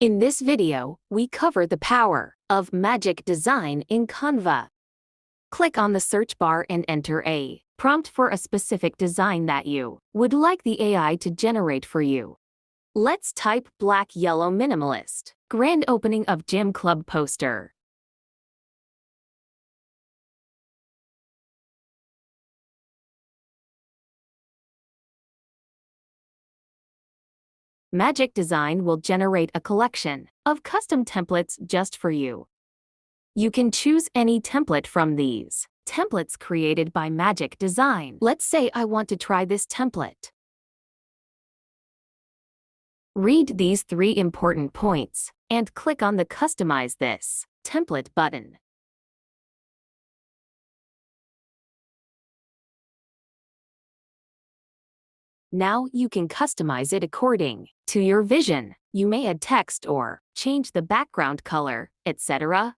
In this video, we cover the power of magic design in Canva. Click on the search bar and enter a prompt for a specific design that you would like the AI to generate for you. Let's type black yellow minimalist, grand opening of gym club poster. Magic Design will generate a collection of custom templates just for you. You can choose any template from these templates created by Magic Design. Let's say I want to try this template. Read these 3 important points and click on the Customize this template button. Now you can customize it according to your vision. You may add text or change the background color, etc.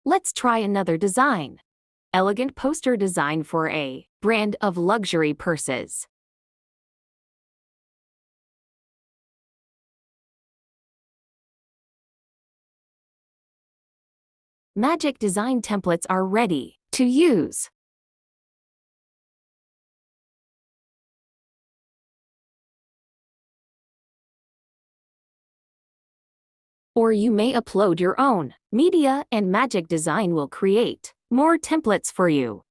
Let's try another design. Elegant poster design for a brand of luxury purses. Magic Design templates are ready to use. Or you may upload your own media and Magic Design will create more templates for you.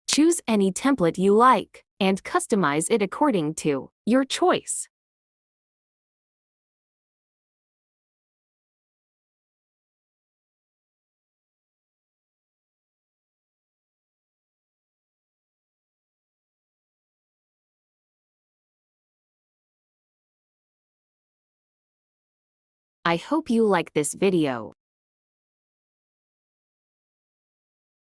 Choose any template you like and customize it according to your choice. I hope you like this video.